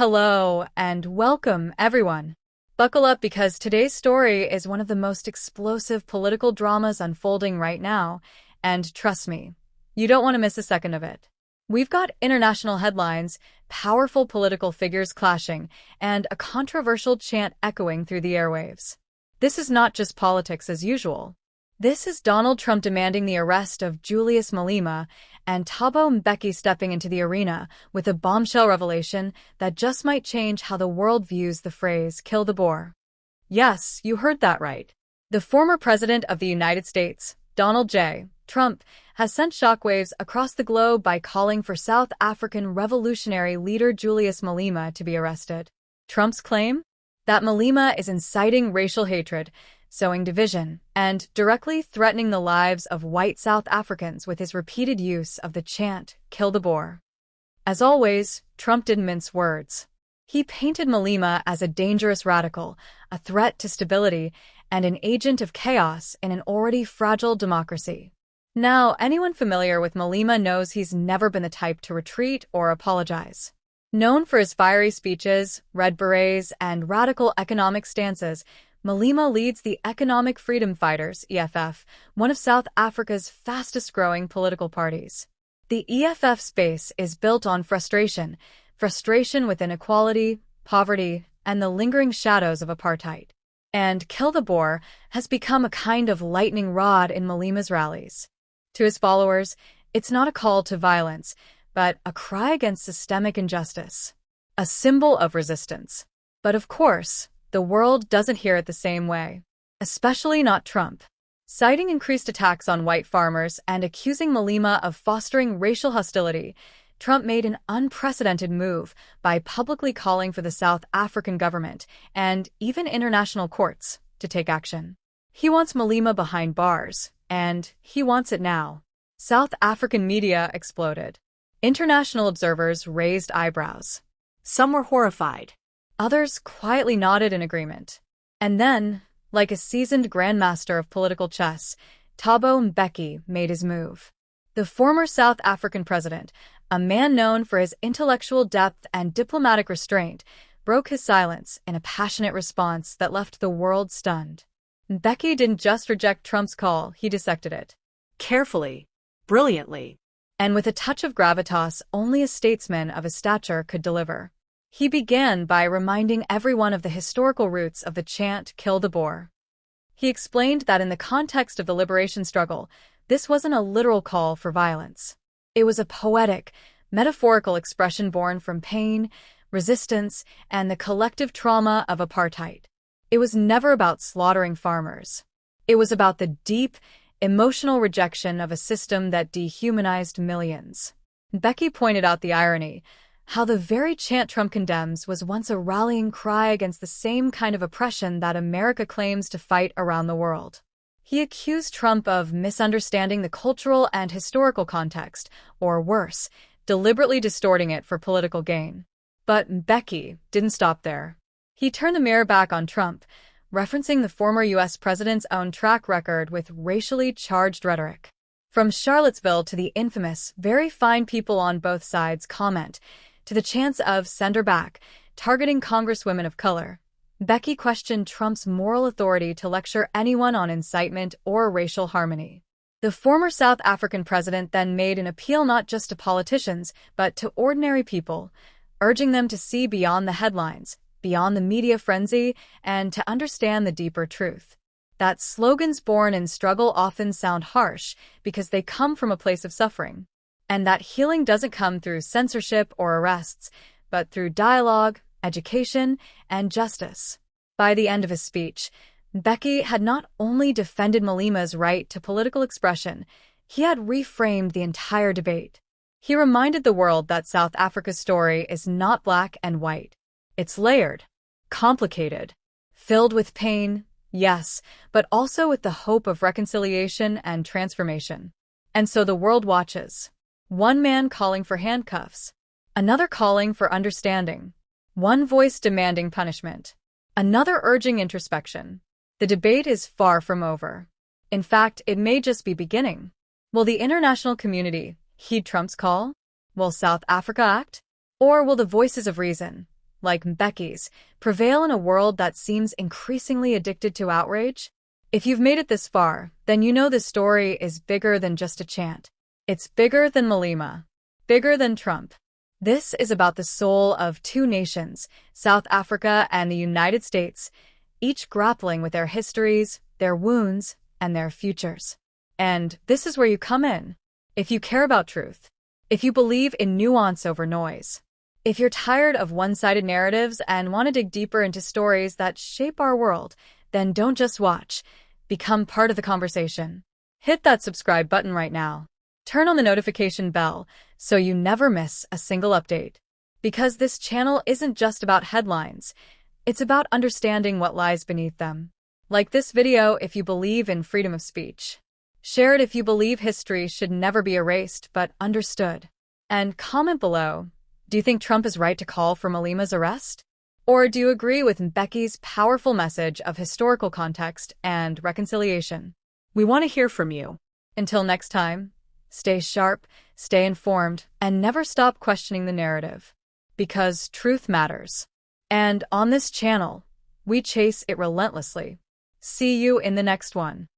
Hello and welcome, everyone. Buckle up because today's story is one of the most explosive political dramas unfolding right now, and trust me, you don't want to miss a second of it. We've got international headlines, powerful political figures clashing, and a controversial chant echoing through the airwaves. This is not just politics as usual. This is Donald Trump demanding the arrest of Julius Malema and Thabo Mbeki stepping into the arena with a bombshell revelation that just might change how the world views the phrase, "kill the boar." Yes, you heard that right. The former president of the United States, Donald J. Trump, has sent shockwaves across the globe by calling for South African revolutionary leader Julius Malema to be arrested. Trump's claim? That Malema is inciting racial hatred, sowing division, and directly threatening the lives of white South Africans with his repeated use of the chant, "kill the boar." As always, Trump didn't mince words. He painted Malema as a dangerous radical, a threat to stability, and an agent of chaos in an already fragile democracy. Now, anyone familiar with Malema knows he's never been the type to retreat or apologize. Known for his fiery speeches, red berets, and radical economic stances, Malema leads the Economic Freedom Fighters, EFF, one of South Africa's fastest-growing political parties. The EFF's base is built on frustration with inequality, poverty, and the lingering shadows of apartheid. And "kill the boar" has become a kind of lightning rod in Malema's rallies. To his followers, it's not a call to violence, but a cry against systemic injustice, a symbol of resistance. But of course, the world doesn't hear it the same way, especially not Trump. Citing increased attacks on white farmers and accusing Malema of fostering racial hostility, Trump made an unprecedented move by publicly calling for the South African government and even international courts to take action. He wants Malema behind bars, and he wants it now. South African media exploded. International observers raised eyebrows. Some were horrified. Others quietly nodded in agreement. And then, like a seasoned grandmaster of political chess, Thabo Mbeki made his move. The former South African president, a man known for his intellectual depth and diplomatic restraint, broke his silence in a passionate response that left the world stunned. Mbeki didn't just reject Trump's call, he dissected it. Carefully, brilliantly, and with a touch of gravitas only a statesman of his stature could deliver. He began by reminding everyone of the historical roots of the chant, "kill the boar." He explained that in the context of the liberation struggle, this wasn't a literal call for violence. It was a poetic, metaphorical expression born from pain, resistance, and the collective trauma of apartheid. It was never about slaughtering farmers. It was about the deep, emotional rejection of a system that dehumanized millions. Mbeki pointed out the irony, how the very chant Trump condemns was once a rallying cry against the same kind of oppression that America claims to fight around the world. He accused Trump of misunderstanding the cultural and historical context, or worse, deliberately distorting it for political gain. But Mbeki didn't stop there. He turned the mirror back on Trump, referencing the former U.S. president's own track record with racially charged rhetoric. From Charlottesville to the infamous, very fine people on both sides comment, to the chants of "send her back," targeting congresswomen of color, Mbeki questioned Trump's moral authority to lecture anyone on incitement or racial harmony. The former South African president then made an appeal not just to politicians, but to ordinary people, urging them to see beyond the headlines, beyond the media frenzy, and to understand the deeper truth. That slogans born in struggle often sound harsh because they come from a place of suffering. And that healing doesn't come through censorship or arrests, but through dialogue, education, and justice. By the end of his speech, Mbeki had not only defended Malema's right to political expression, he had reframed the entire debate. He reminded the world that South Africa's story is not black and white. It's layered, complicated, filled with pain, yes, but also with the hope of reconciliation and transformation. And so the world watches. One man calling for handcuffs, another calling for understanding, one voice demanding punishment, another urging introspection. The debate is far from over. In fact, it may just be beginning. Will the international community heed Trump's call? Will South Africa act? Or will the voices of reason, like Mbeki's, prevail in a world that seems increasingly addicted to outrage? If you've made it this far, then you know this story is bigger than just a chant. It's bigger than Malema, bigger than Trump. This is about the soul of two nations, South Africa and the United States, each grappling with their histories, their wounds, and their futures. And this is where you come in. If you care about truth, if you believe in nuance over noise, if you're tired of one-sided narratives and want to dig deeper into stories that shape our world, then don't just watch. Become part of the conversation. Hit that subscribe button right now. Turn on the notification bell so you never miss a single update. Because this channel isn't just about headlines, it's about understanding what lies beneath them. Like this video if you believe in freedom of speech. Share it if you believe history should never be erased but understood. And comment below, do you think Trump is right to call for Malema's arrest? Or do you agree with Mbeki's powerful message of historical context and reconciliation? We want to hear from you. Until next time, stay sharp, stay informed, and never stop questioning the narrative. Because truth matters. And on this channel, we chase it relentlessly. See you in the next one.